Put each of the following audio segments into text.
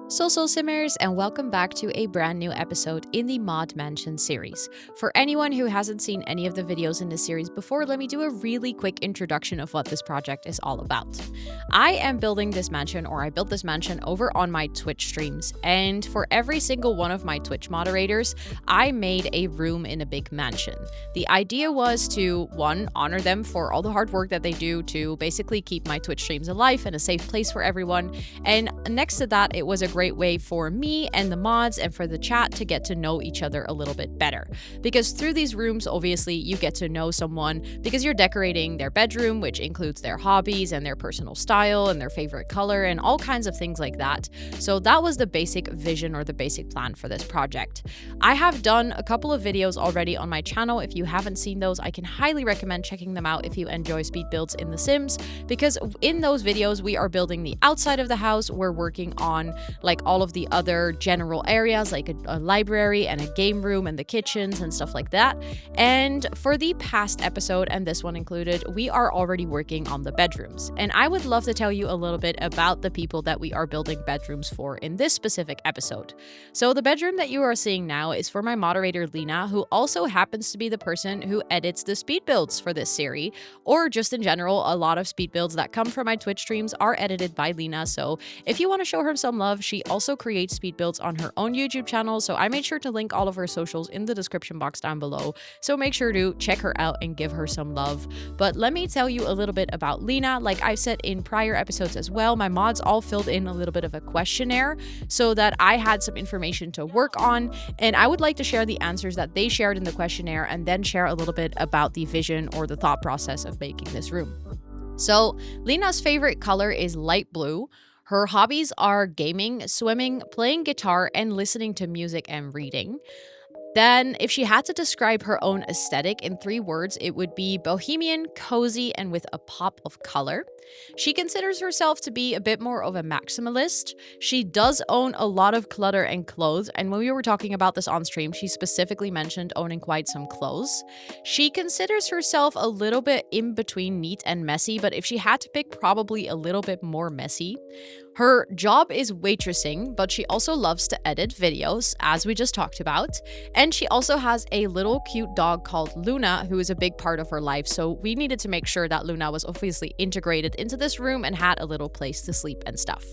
Soul Simmers, and welcome back to a brand new episode in the Mod Mansion series. For anyone who hasn't seen any of the videos in this series before, let me do a really quick introduction of what this project is all about. I am building this mansion, or I built this mansion over on my Twitch streams, and for every single one of my Twitch moderators, I made a room in a big mansion. The idea was to, one, honor them for all the hard work that they do to basically keep my Twitch streams alive and a safe place for everyone, and next to that, it was a great way for me and the mods and for the chat to get to know each other a little bit better. Because through these rooms, obviously, you get to know someone because you're decorating their bedroom, which includes their hobbies and their personal style and their favorite color and all kinds of things like that. So that was the basic vision or the basic plan for this project. I have done a couple of videos already on my channel. If you haven't seen those, I can highly recommend checking them out if you enjoy speed builds in The Sims, because in those videos, we are building the outside of the house. We're working on like all of the other general areas like a library and a game room and the kitchens and stuff like that. And for the past episode, and this one included, we are already working on the bedrooms. And I would love to tell you a little bit about the people that we are building bedrooms for in this specific episode. So the bedroom that you are seeing now is for my moderator Lina, who also happens to be the person who edits the speed builds for this series, or just in general, a lot of speed builds that come from my Twitch streams are edited by Lina. So if you want to show her some love, she also creates speed builds on her own YouTube channel, so I made sure to link all of her socials in the description box down below, so make sure to check her out and give her some love. But let me tell you a little bit about Lina. Like I've said in prior episodes as well, my mods all filled in a little bit of a questionnaire so that I had some information to work on, and I would like to share the answers that they shared in the questionnaire and then share a little bit about the vision or the thought process of making this room. So Lina's favorite color is light blue. Her hobbies are gaming, swimming, playing guitar, and listening to music and reading. Then, if she had to describe her own aesthetic in 3 words, it would be bohemian, cozy, and with a pop of color. She considers herself to be a bit more of a maximalist. She does own a lot of clutter and clothes, and when we were talking about this on stream, she specifically mentioned owning quite some clothes. She considers herself a little bit in between neat and messy, but if she had to pick, probably a little bit more messy. Her job is waitressing, but she also loves to edit videos, as we just talked about. And she also has a little cute dog called Luna, who is a big part of her life. So we needed to make sure that Luna was obviously integrated into this room and had a little place to sleep and stuff.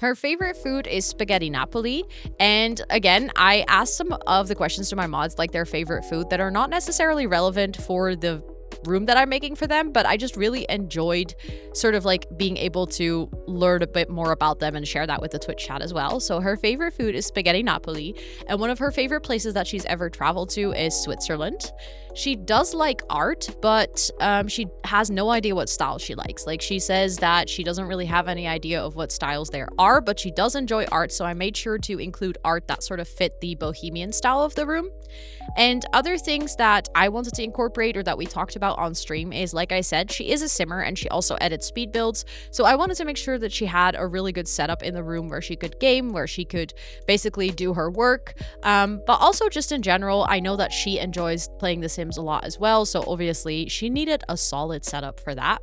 Her favorite food is spaghetti Napoli, and again, I asked some of the questions to my mods, like their favorite food, that are not necessarily relevant for the room that I'm making for them, but I just really enjoyed sort of like being able to learn a bit more about them and share that with the Twitch chat as well. So her favorite food is spaghetti Napoli, and one of her favorite places that she's ever traveled to is Switzerland. She does like art, but she has no idea what style she likes. Like she says that she doesn't really have any idea of what styles there are, but she does enjoy art, so I made sure to include art that sort of fit the bohemian style of the room. And other things that I wanted to incorporate or that we talked about on stream is, like I said, she is a simmer and she also edits speed builds. So I wanted to make sure that she had a really good setup in the room where she could game, where she could basically do her work. But also just in general, I know that she enjoys playing The Sims a lot as well. So obviously she needed a solid setup for that.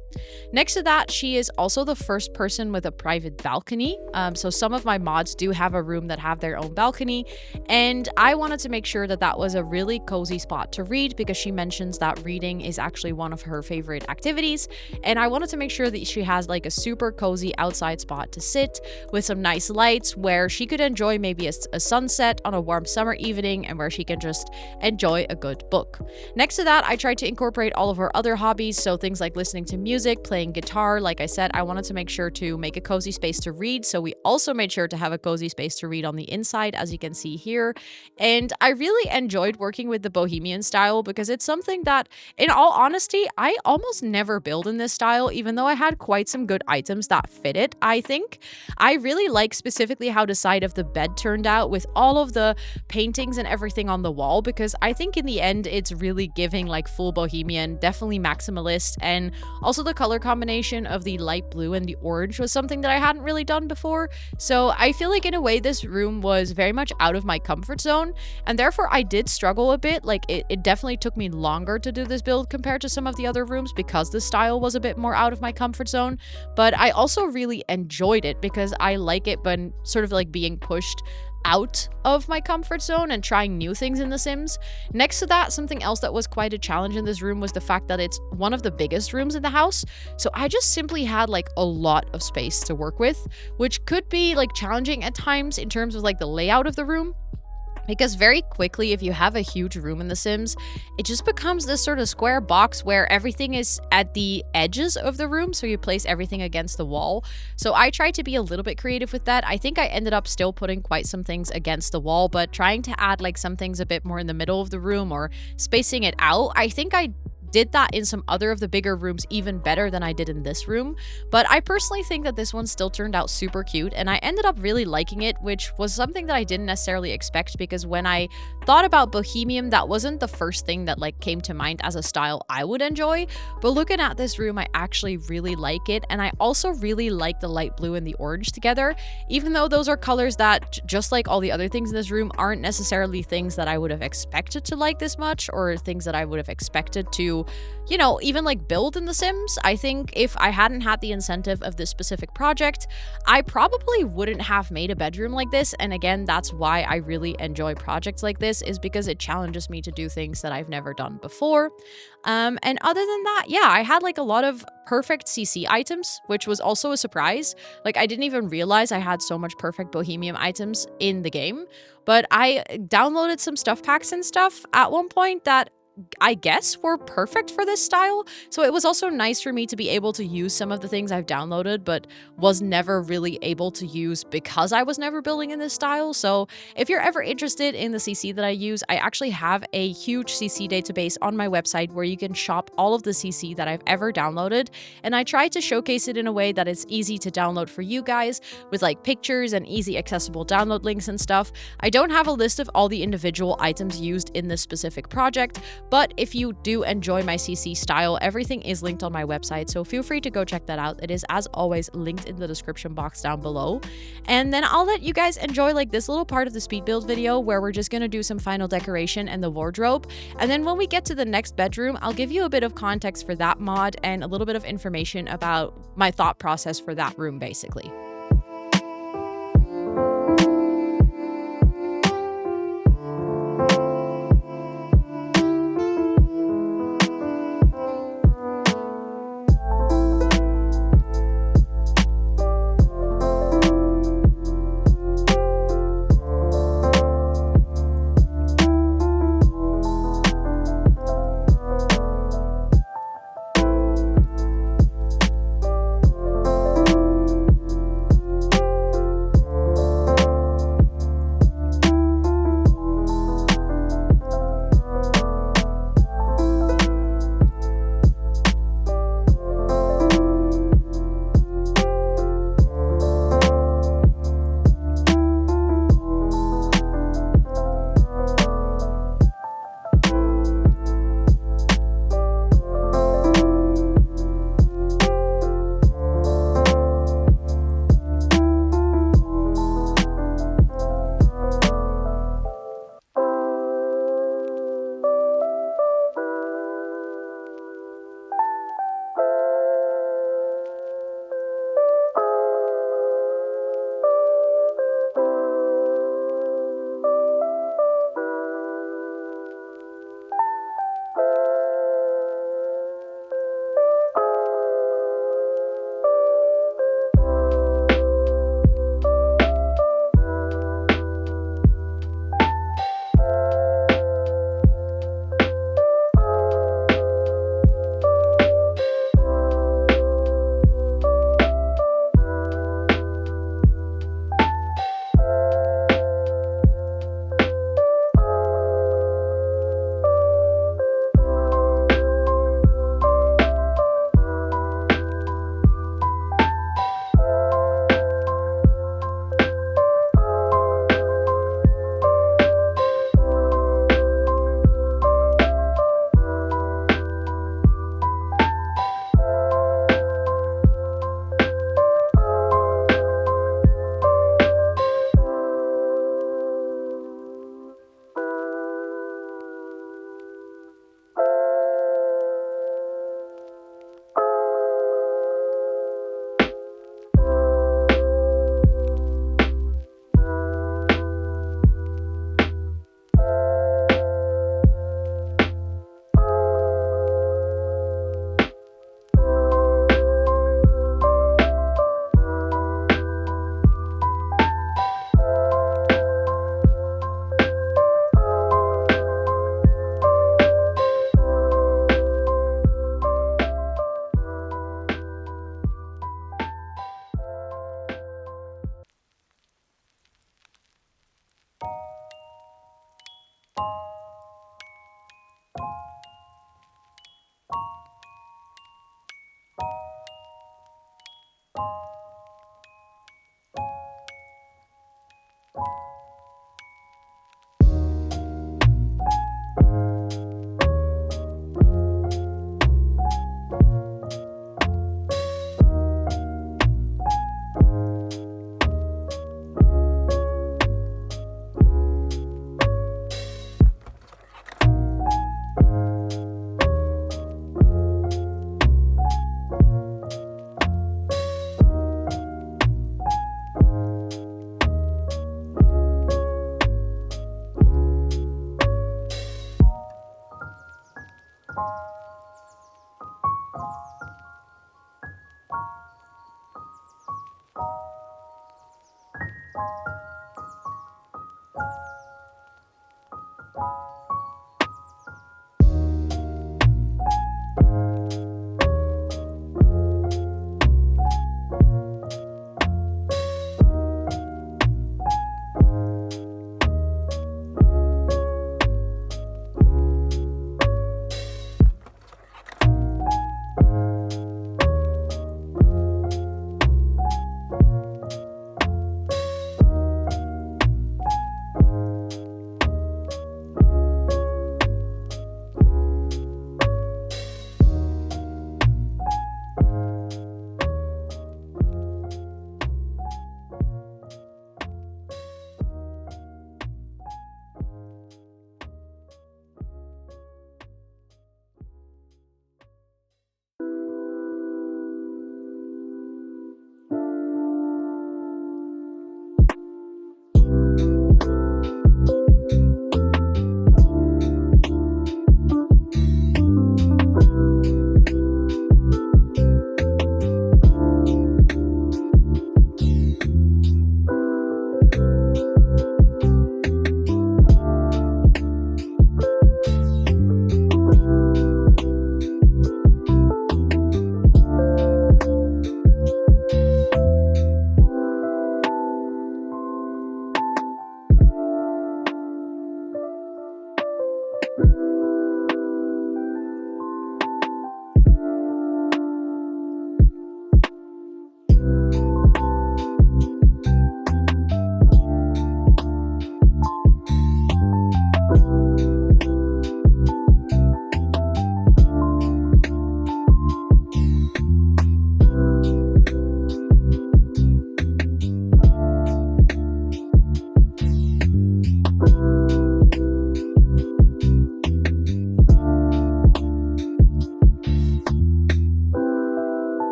Next to that, she is also the first person with a private balcony. So some of my mods do have a room that have their own balcony. And I wanted to make sure that that was a really cozy spot to read, because she mentions that reading is actually one of her favorite activities, and I wanted to make sure that she has like a super cozy outside spot to sit with some nice lights where she could enjoy maybe a sunset on a warm summer evening, and where she can just enjoy a good book. Next to that, I tried to incorporate all of her other hobbies, so things like listening to music, playing guitar. Like I said, I wanted to make sure to make a cozy space to read, so we also made sure to have a cozy space to read on the inside, as you can see here. And I really enjoyed working with the bohemian style, because it's something that, in all honesty, I almost never build in this style, even though I had quite some good items that fit it. I think I really like specifically how the side of the bed turned out with all of the paintings and everything on the wall, because I think in the end it's really giving like full bohemian, definitely maximalist, and also the color combination of the light blue and the orange was something that I hadn't really done before. So I feel like in a way this room was very much out of my comfort zone, and therefore I did struggle struggle a bit. Like it definitely took me longer to do this build compared to some of the other rooms because the style was a bit more out of my comfort zone. But I also really enjoyed it because I like it when sort of like being pushed out of my comfort zone and trying new things in The Sims. Next to that, something else that was quite a challenge in this room was the fact that it's one of the biggest rooms in the house. So I just simply had like a lot of space to work with, which could be like challenging at times in terms of like the layout of the room. Because very quickly, if you have a huge room in The Sims, it just becomes this sort of square box where everything is at the edges of the room, so you place everything against the wall. So I tried to be a little bit creative with that. I think I ended up still putting quite some things against the wall, but trying to add like some things a bit more in the middle of the room or spacing it out. I think I did that in some other of the bigger rooms even better than I did in this room, but I personally think that this one still turned out super cute, and I ended up really liking it, which was something that I didn't necessarily expect, because when I thought about Bohemian, that wasn't the first thing that like came to mind as a style I would enjoy. But looking at this room, I actually really like it, and I also really like the light blue and the orange together, even though those are colors that, just like all the other things in this room, aren't necessarily things that I would have expected to like this much, or things that I would have expected to, you know, even like build in The Sims. I think if I hadn't had the incentive of this specific project, I probably wouldn't have made a bedroom like this. And again, that's why I really enjoy projects like this, is because it challenges me to do things that I've never done before. And other than that, yeah, I had like a lot of perfect CC items, which was also a surprise. Like I didn't even realize I had so much perfect Bohemian items in the game, but I downloaded some stuff packs and stuff at one point that I guess were perfect for this style. So it was also nice for me to be able to use some of the things I've downloaded, but was never really able to use because I was never building in this style. So if you're ever interested in the CC that I use, I actually have a huge CC database on my website where you can shop all of the CC that I've ever downloaded. And I try to showcase it in a way that it's easy to download for you guys, with like pictures and easy accessible download links and stuff. I don't have a list of all the individual items used in this specific project, but if you do enjoy my CC style, everything is linked on my website, so feel free to go check that out. It is, as always, linked in the description box down below. And then I'll let you guys enjoy like this little part of the speed build video where we're just gonna do some final decoration and the wardrobe. And then when we get to the next bedroom, I'll give you a bit of context for that mod and a little bit of information about my thought process for that room, basically.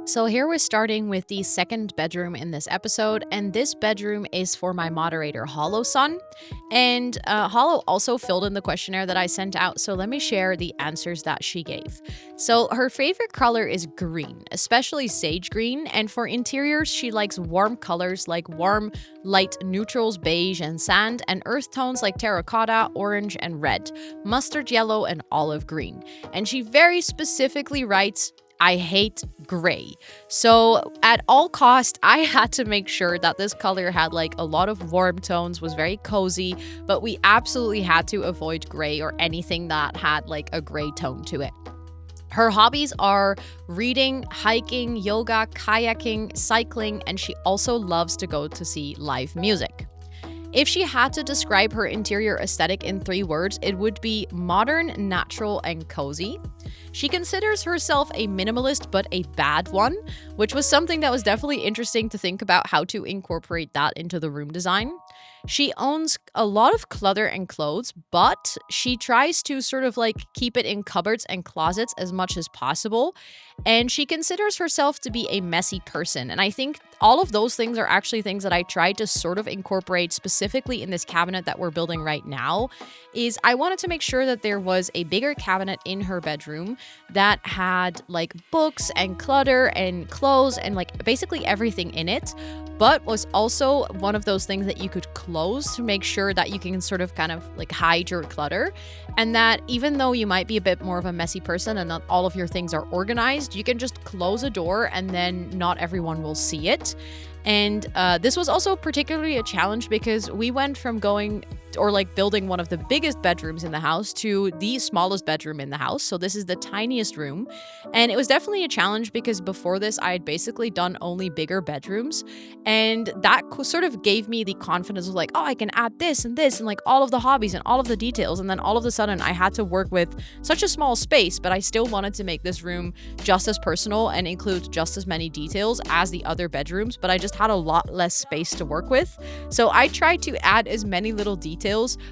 So here we're starting with the second bedroom in this episode, and this bedroom is for my moderator Holo son. And Holo also filled in the questionnaire that I sent out, so let me share the answers that she gave. So her favorite color is green, especially sage green, and for interiors she likes warm colors like warm light neutrals, beige and sand, and earth tones like terracotta, orange and red, mustard yellow and olive green. And she very specifically writes, I hate gray. So at all cost, I had to make sure that this color had like a lot of warm tones, was very cozy, but we absolutely had to avoid gray or anything that had like a gray tone to it. Her hobbies are reading, hiking, yoga, kayaking, cycling, and she also loves to go to see live music. If she had to describe her interior aesthetic in 3 words, it would be modern, natural, and cozy. She considers herself a minimalist but a bad one, which was something that was definitely interesting to think about how to incorporate that into the room design. She owns a lot of clutter and clothes, but she tries to sort of like keep it in cupboards and closets as much as possible. And she considers herself to be a messy person. And I think all of those things are actually things that I tried to sort of incorporate specifically in this cabinet that we're building right now. Is I wanted to make sure that there was a bigger cabinet in her bedroom that had like books and clutter and clothes and like basically everything in it, but was also one of those things that you could close to make sure that you can sort of kind of like hide your clutter. And that even though you might be a bit more of a messy person and not all of your things are organized, you can just close a door and then not everyone will see it. And this was also particularly a challenge because we went from going or like building one of the biggest bedrooms in the house to the smallest bedroom in the house. So this is the tiniest room. And it was definitely a challenge because before this, I had basically done only bigger bedrooms. And that sort of gave me the confidence of like, oh, I can add this and like all of the hobbies and all of the details. And then all of a sudden I had to work with such a small space, but I still wanted to make this room just as personal and include just as many details as the other bedrooms. But I just had a lot less space to work with. So I tried to add as many little details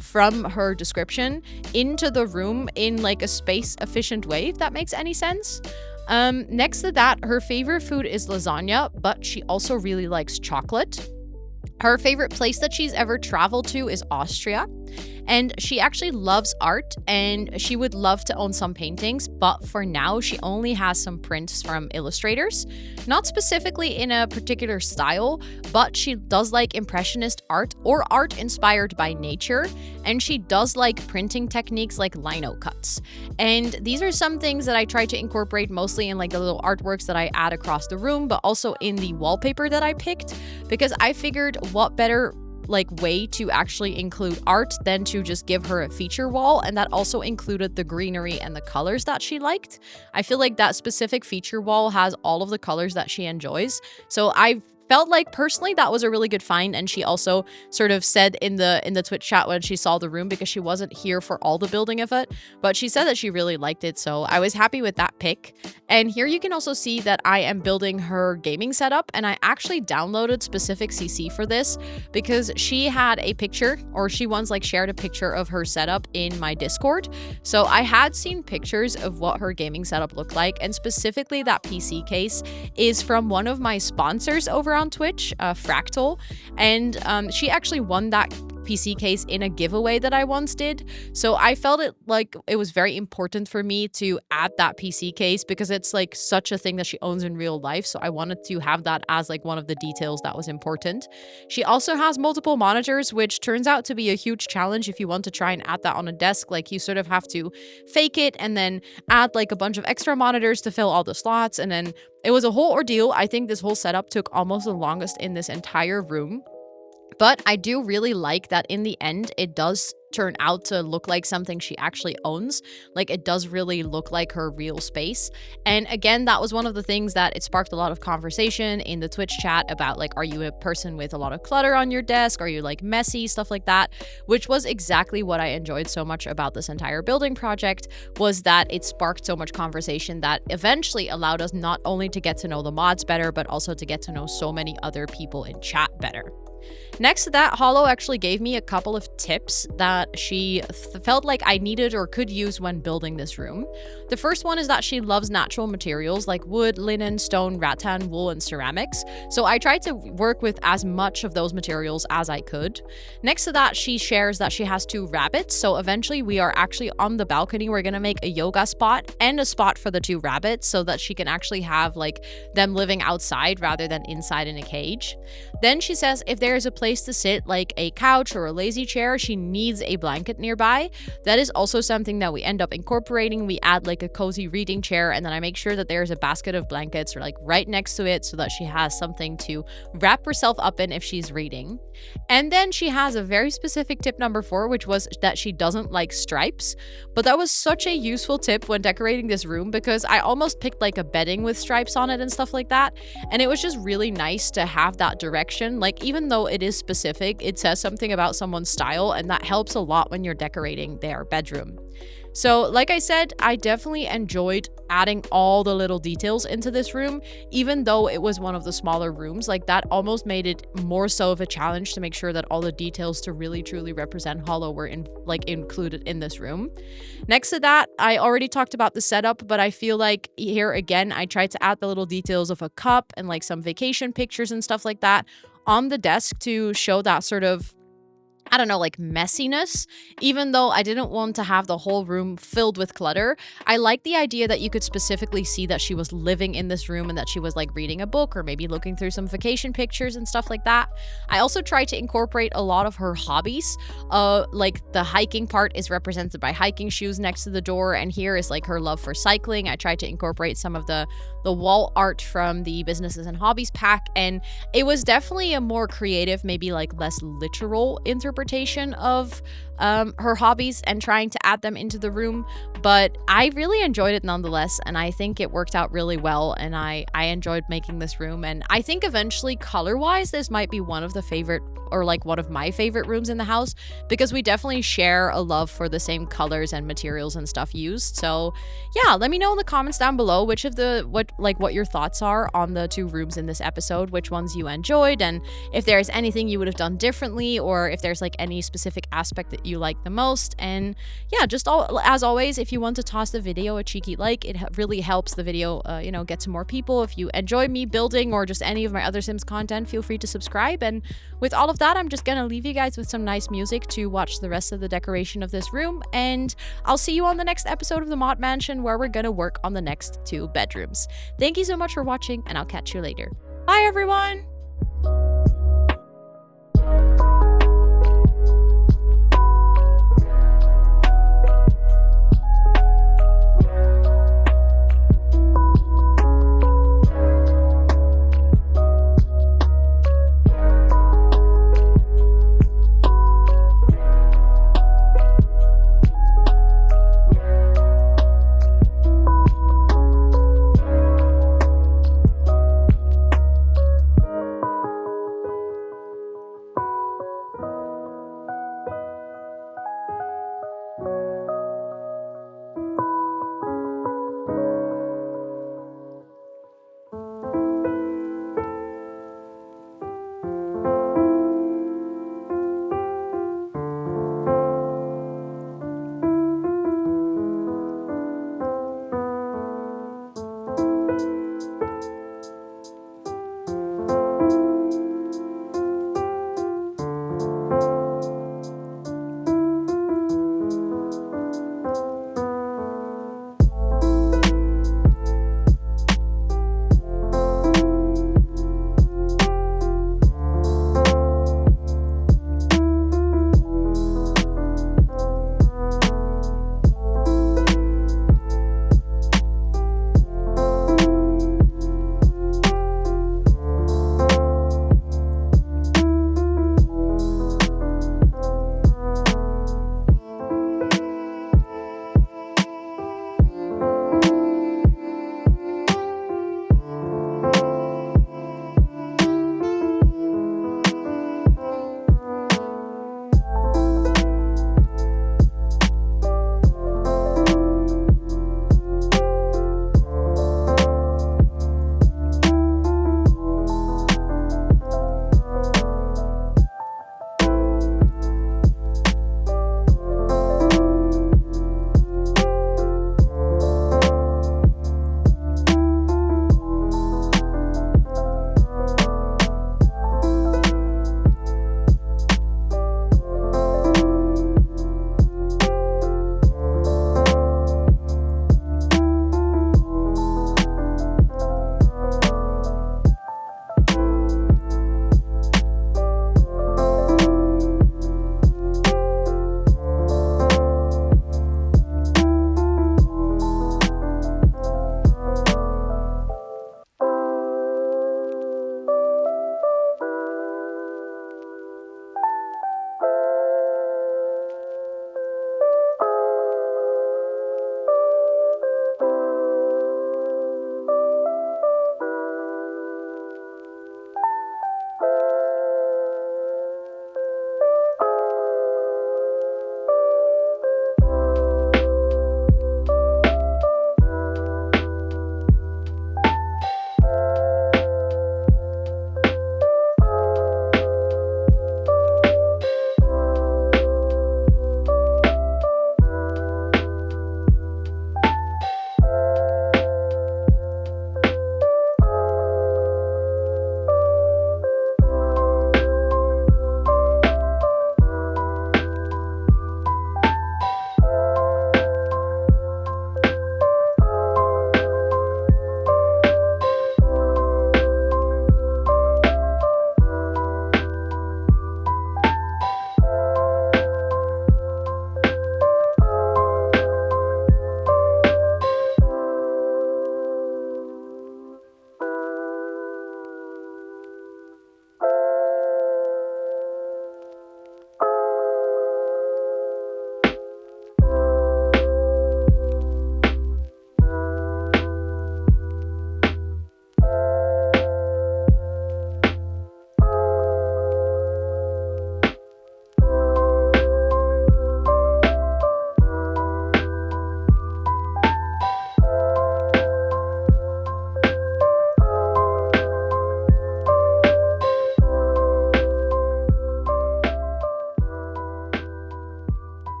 from her description into the room in like a space efficient way, if that makes any sense. Next to that, her favorite food is lasagna, but she also really likes chocolate. Her favorite place that she's ever traveled to is Austria. And she actually loves art and she would love to own some paintings, but for now she only has some prints from illustrators, not specifically in a particular style, but she does like impressionist art or art inspired by nature, and she does like printing techniques like lino cuts. And these are some things that I try to incorporate mostly in like the little artworks that I add across the room, but also in the wallpaper that I picked, because I figured what better like way to actually include art than to just give her a feature wall, and that also included the greenery and the colors that she liked. I feel like that specific feature wall has all of the colors that she enjoys, so I felt like personally that was a really good find. And she also sort of said in the Twitch chat when she saw the room, because she wasn't here for all the building of it, but she said that she really liked it, so I was happy with that pick. And here you can also see that I am building her gaming setup, and I actually downloaded specific CC for this because she had a picture, or she once like shared a picture of her setup in my Discord. So I had seen pictures of what her gaming setup looked like, and specifically that PC case is from one of my sponsors over on Twitch, Fractal, and she actually won that PC case in a giveaway that I once did. So I felt it was very important for me to add that PC case because it's like such a thing that she owns in real life. So I wanted to have that as like one of the details that was important. She also has multiple monitors, which turns out to be a huge challenge if you want to try and add that on a desk. Like you sort of have to fake it and then add like a bunch of extra monitors to fill all the slots. And then it was a whole ordeal. I think this whole setup took almost the longest in this entire room. But I do really like that in the end, it does turn out to look like something she actually owns. Like it does really look like her real space. And again, that was one of the things that it sparked a lot of conversation in the Twitch chat about like, are you a person with a lot of clutter on your desk? Are you like messy, stuff like that? Which was exactly what I enjoyed so much about this entire building project, was that it sparked so much conversation that eventually allowed us not only to get to know the mods better, but also to get to know so many other people in chat better. Next to that, Holo actually gave me a couple of tips that she felt like I needed or could use when building this room. The first one is that she loves natural materials like wood, linen, stone, rattan, wool, and ceramics. So I tried to work with as much of those materials as I could. Next to that, she shares that she has 2 rabbits. So eventually we are actually on the balcony. We're going to make a yoga spot and a spot for the 2 rabbits so that she can actually have like them living outside rather than inside in a cage. Then she says if there is a place to sit like a couch or a lazy chair, she needs a blanket nearby. That is also something that we end up incorporating. We add like a cozy reading chair, and then I make sure that there's a basket of blankets or like right next to it so that she has something to wrap herself up in if she's reading. And then she has a very specific tip number 4, which was that she doesn't like stripes. But that was such a useful tip when decorating this room because I almost picked like a bedding with stripes on it and stuff like that. And it was just really nice to have that direction. Like even though it is specific, it says something about someone's style, and that helps a lot when you're decorating their bedroom. So like I said, I definitely enjoyed adding all the little details into this room, even though it was one of the smaller rooms. Like that almost made it more so of a challenge to make sure that all the details to really truly represent Holo were included in this room. Next to that, I already talked about the setup, but I feel like here again, I tried to add the little details of a cup and like some vacation pictures and stuff like that on the desk to show that sort of, I don't know, like messiness. Even though I didn't want to have the whole room filled with clutter, I like the idea that you could specifically see that she was living in this room and that she was like reading a book or maybe looking through some vacation pictures and stuff like that. I also tried to incorporate a lot of her hobbies. Like the hiking part is represented by hiking shoes next to the door, and here is like her love for cycling. I tried to incorporate some of the wall art from the businesses and hobbies pack, and it was definitely a more creative, maybe like less literal interpretation of her hobbies and trying to add them into the room. But I really enjoyed it nonetheless, and I think it worked out really well, and I enjoyed making this room. And I think eventually color-wise this might be one of the favorite, or like one of my favorite rooms in the house, because we definitely share a love for the same colors and materials and stuff used. So yeah, let me know in the comments down below which of the what your thoughts are on the 2 rooms in this episode, which ones you enjoyed, and if there's anything you would have done differently, or if there's like any specific aspect that you like the most. And yeah, just as always, if you want to toss the video a cheeky like, it really helps the video get to more people. If you enjoy me building or just any of my other Sims content, feel free to subscribe. And with all of that, I'm just gonna leave you guys with some nice music to watch the rest of the decoration of this room, and I'll see you on the next episode of the Mod Mansion, where we're gonna work on the next 2 bedrooms. Thank you so much for watching, and I'll catch you later. Bye everyone!